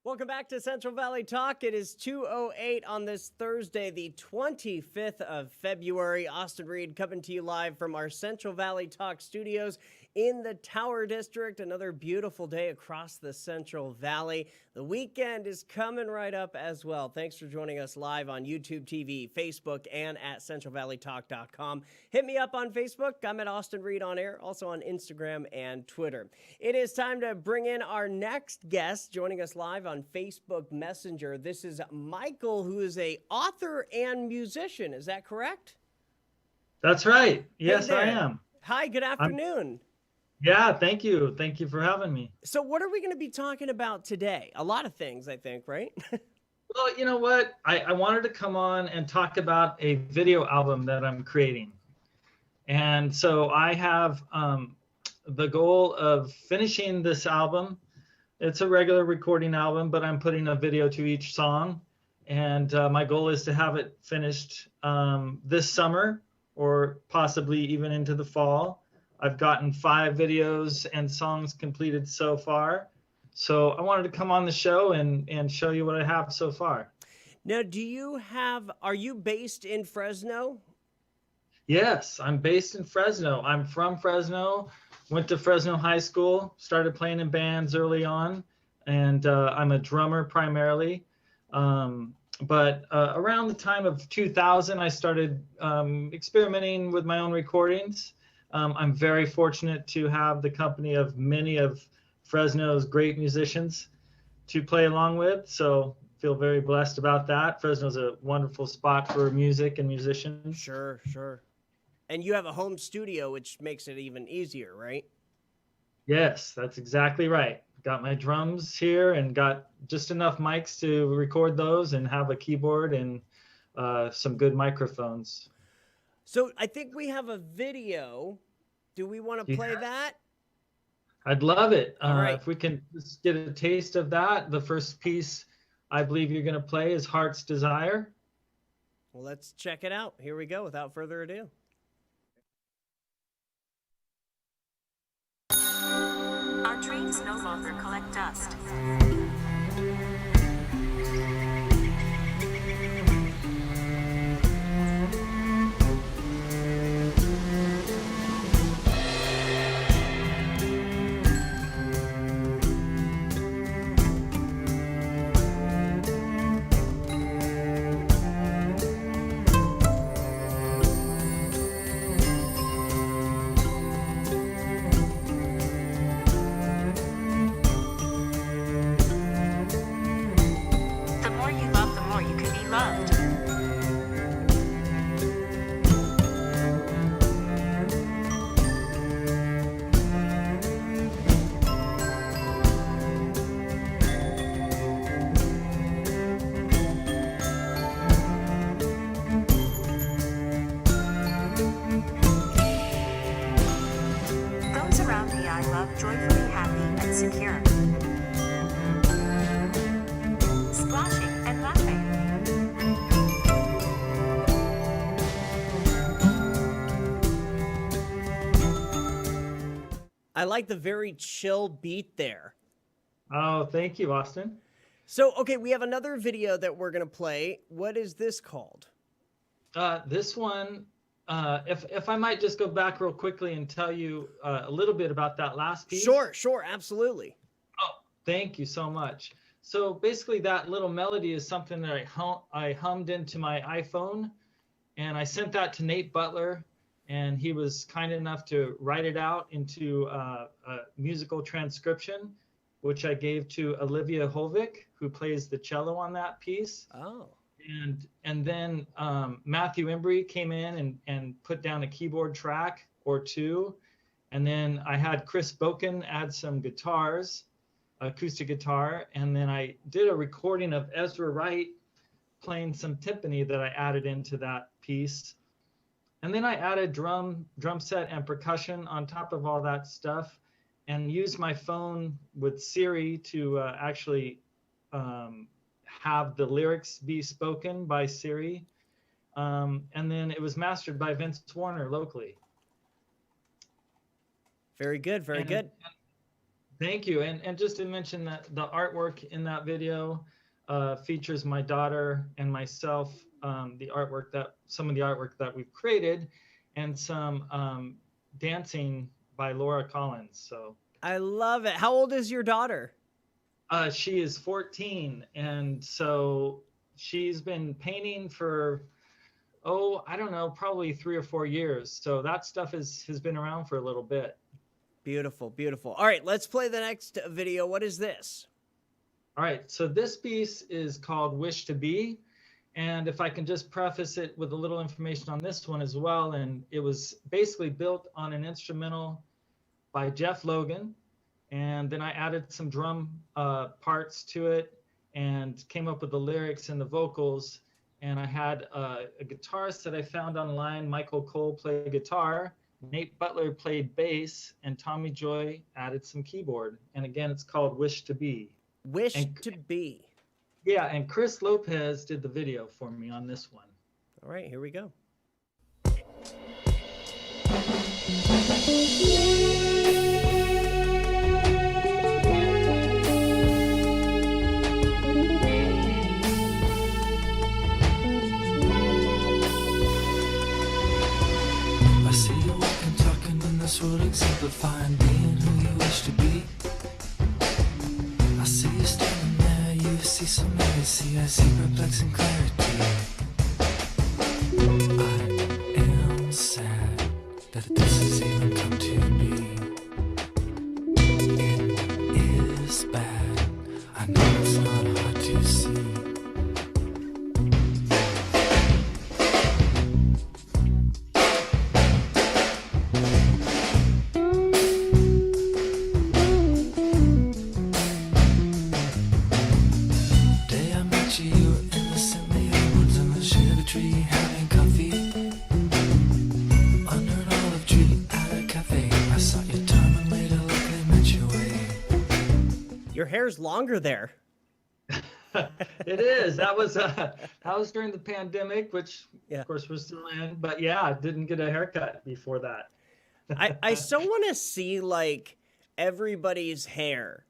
Welcome back to Central Valley Talk. It is 2:08 on this Thursday, the 25th of February. Austin Reed coming to you live from our Central Valley Talk studios in the Tower District. Another beautiful day across the Central Valley. The weekend is coming right up as well. Thanks for joining us live on YouTube TV, Facebook, and at CentralValleyTalk.com. Hit me up on Facebook. I'm at Austin Reed on Air, also on Instagram and Twitter. It is time to bring in our next guest, joining us live on Facebook Messenger. This is Michael, who is an author and musician. Is that correct? That's right. Yes, I am. Hi, good afternoon. Yeah, thank you. Thank you for having me. So what are we going to be talking about today? A lot of things, I think, right? Well, you know what? I wanted to come on and talk about a video album that I'm creating. And so I have the goal of finishing this album. It's a regular recording album, but I'm putting a video to each song. And my goal is to have it finished this summer or possibly even into the fall. I've gotten 5 videos and songs completed so far. So I wanted to come on the show and show you what I have so far. Now, are you based in Fresno? Yes, I'm based in Fresno. I'm from Fresno, went to Fresno High School, started playing in bands early on, and I'm a drummer primarily. But around the time of 2000, I started experimenting with my own recordings. I'm very fortunate to have the company of many of Fresno's great musicians to play along with, so feel very blessed about that. Fresno's a wonderful spot for music and musicians. Sure. And you have a home studio, which makes it even easier, right? Yes, that's exactly right. Got my drums here and got just enough mics to record those and have a keyboard and some good microphones. So I think we have a video. Do we want to play that? I'd love it. All right. If we can just get a taste of that. The first piece I believe you're going to play is Heart's Desire. Well, let's check it out. Here we go without further ado. Our trains no longer collect dust. Joyfully happy and secure. Splashing and laughing. I like the very chill beat there. Oh, thank you, Austin. So, okay, we have another video that we're going to play. What is this called? This one, if I might just go back real quickly and tell you a little bit about that last piece. Sure, absolutely. Oh, thank you so much. So basically that little melody is something that I hummed into my iPhone, and I sent that to Nate Butler, and he was kind enough to write it out into a musical transcription, which I gave to Olivia Holvik, who plays the cello on that piece. Oh. And then Matthew Embry came in and put down a keyboard track or two. And then I had Chris Boken add some guitars, acoustic guitar. And then I did a recording of Ezra Wright playing some timpani that I added into that piece. And then I added drum set and percussion on top of all that stuff, and used my phone with Siri to actually have the lyrics be spoken by Siri. And then it was mastered by Vince Warner locally. Very good, very good. Thank you. And just to mention that the artwork in that video features my daughter and myself, some of the artwork that we've created, and some dancing by Laura Collins. So I love it. How old is your daughter? she is 14, and so she's been painting for, I don't know, probably 3 or 4 years. So that stuff has been around for a little bit. Beautiful, beautiful. All right, let's play the next video. What is this? All right, so this piece is called Wish to Be. And if I can just preface it with a little information on this one as well. And it was basically built on an instrumental by Jeff Logan. And then I added some drum parts to it and came up with the lyrics and the vocals. And I had a guitarist that I found online, Michael Cole, played guitar. Nate Butler played bass, and Tommy Joy added some keyboard. And again, it's called Wish to Be. Wish to Be. Yeah, and Chris Lopez did the video for me on this one. All right, here we go. I see you walking, talking in this world, exemplifying being who you wish to be. I see you standing there, you see some legacy, I see perplexing clarity. I am sad that this has even come to be. It is bad, I know it's not hard to see. Your hair's longer there. It is. That was during the pandemic, which Yeah. of course we're still in. But yeah, I didn't get a haircut before that. I so want to see like everybody's hair,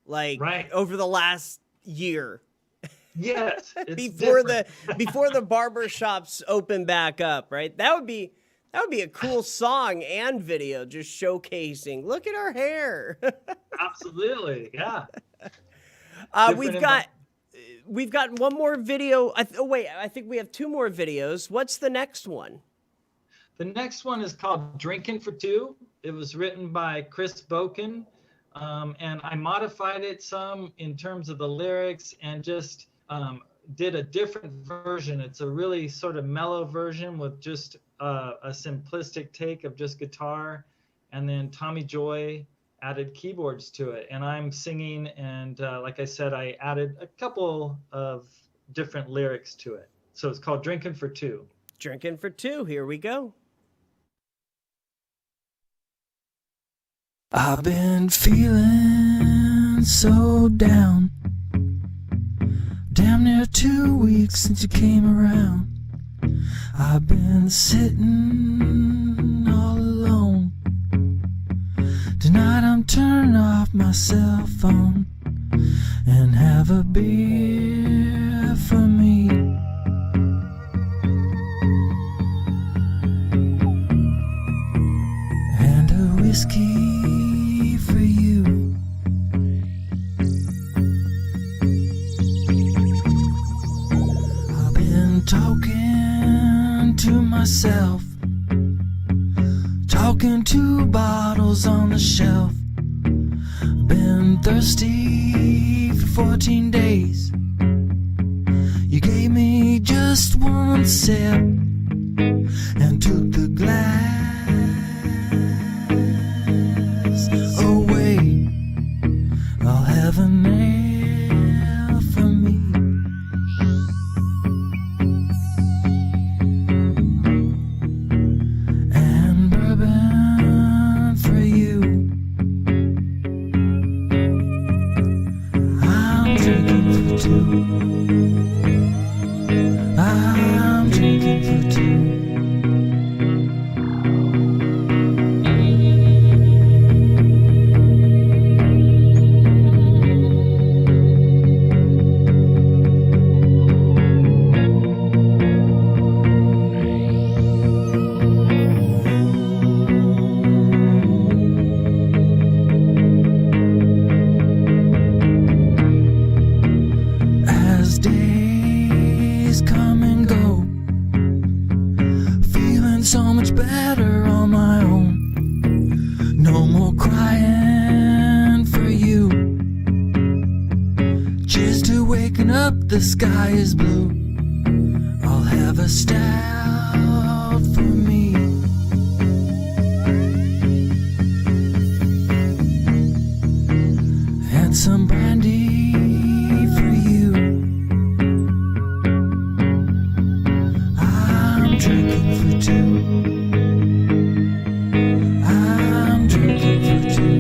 like Right. over the last year Yes. It's before different. before the barber shops open back up, right? That would be a cool song and video, just showcasing. Look at our hair. Absolutely. Yeah. We've got one more video. I think we have 2 more videos. What's the next one? The next one is called Drinking for Two. It was written by Chris Boken. And I modified it some in terms of the lyrics and just did a different version. It's a really sort of mellow version with just a simplistic take of just guitar. And then Tommy Joy added keyboards to it. And I'm singing. And like I said, I added a couple of different lyrics to it. So it's called Drinking for Two. Drinking for Two. Here we go. I've been feeling so down. Damn near 2 weeks since you came around. I've been sitting all alone. Tonight I'm turning off my cell phone and have a beer for me. And a whiskey for you. I've been talking to myself, talking to bottles on the shelf. Been thirsty for 14 days. You gave me just one sip and took the glass away. I'll have an ale for me. And bourbon for you. I'm drinking for two. I'm drinking for two. waking up, the sky is blue. I'll have a stout for me. And some brandy for you. I'm drinking for two. I'm drinking for two.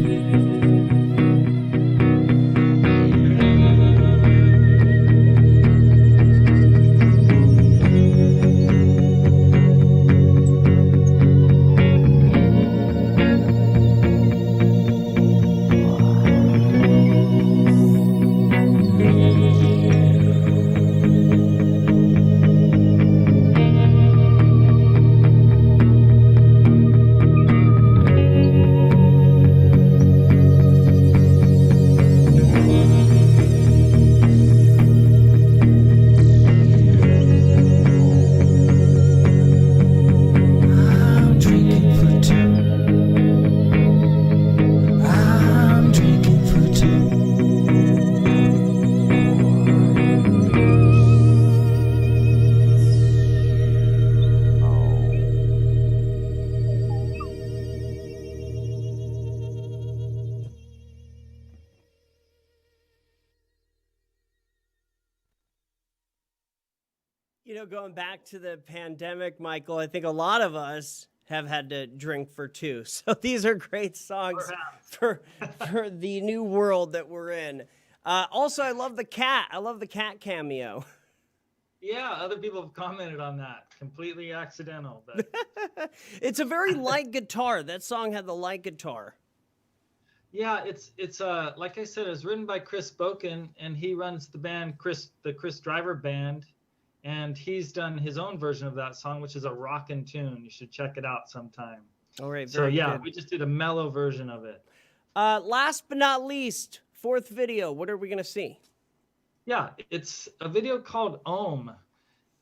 I'm drinking for two. I'm drinking for two. You know, going back to the pandemic, Michael, I think a lot of us have had to drink for two. So these are great songs for the new world that we're in. Also, I love the cat. I love the cat cameo. Yeah, other people have commented on that. Completely accidental, but It's a very light guitar. That song had the light guitar. yeah, it's like I said, it was written by Chris Boken, and he runs the band the Chris Driver Band, and he's done his own version of that song, which is a rockin' tune. You should check it out sometime. All right. So Very yeah, good. we just did a mellow version of it. Last but not least, fourth video. What are we going to see? Yeah, it's a video called Ohm.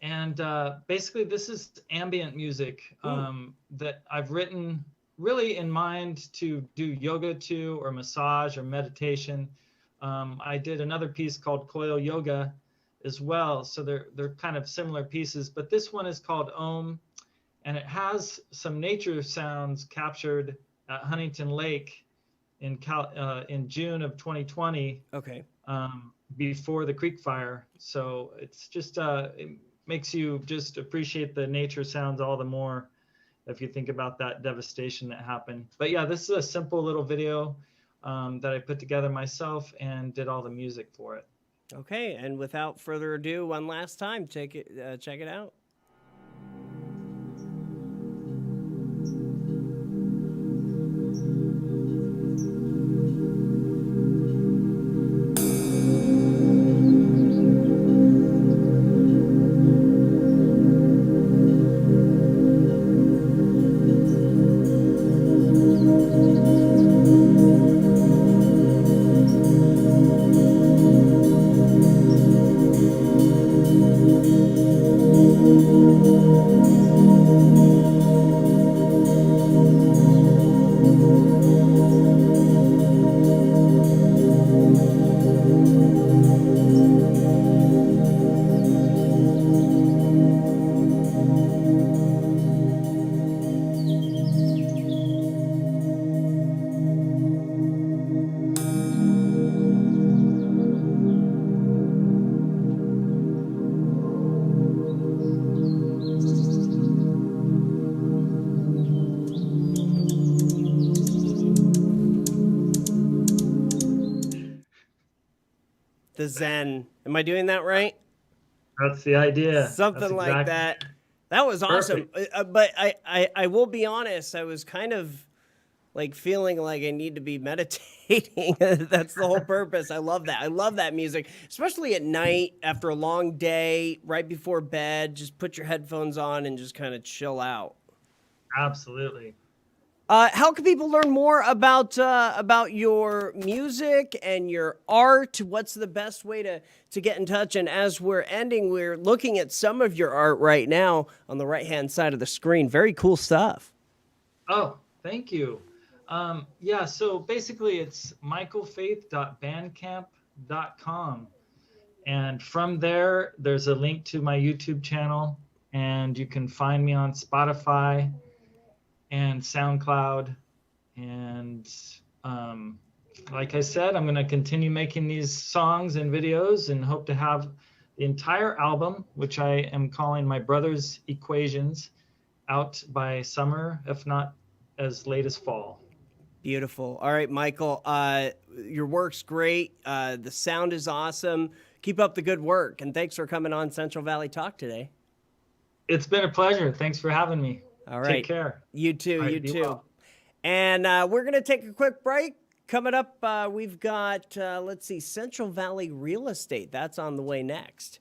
And basically, this is ambient music that I've written really in mind to do yoga to, or massage or meditation. I did another piece called Coil Yoga as well. So they're kind of similar pieces. But this one is called Ohm. And it has some nature sounds captured at Huntington Lake in June of 2020. Okay. Before the creek fire. So it's just it makes you just appreciate the nature sounds all the more if you think about that devastation that happened. But yeah, this is a simple little video that I put together myself and did all the music for it. Okay. And without further ado, one last time, check it out. The Zen. Am I doing that right? That's the idea. Something That's like exactly- that. That was awesome. But I will be honest, I was kind of like feeling like I need to be meditating. That's the whole purpose. I love that. I love that music, especially at night after a long day, right before bed. Just put your headphones on and just kind of chill out. Absolutely. How can people learn more about your music and your art? What's the best way to get in touch? And as we're ending, we're looking at some of your art right now on the right-hand side of the screen. Very cool stuff. Oh, thank you. So basically it's michaelfaeth.bandcamp.com. And from there, there's a link to my YouTube channel, and you can find me on Spotify and SoundCloud. And like I said, I'm going to continue making these songs and videos and hope to have the entire album, which I am calling My Brother's Equations, out by summer, if not as late as fall. Beautiful. All right, Michael, your work's great. The sound is awesome. Keep up the good work, and thanks for coming on Central Valley Talk today. It's been a pleasure. Thanks for having me. All right. Take care. You too. All right, You be too. well. And we're going to take a quick break. Coming up, we've got, let's see, Central Valley Real Estate. That's on the way next.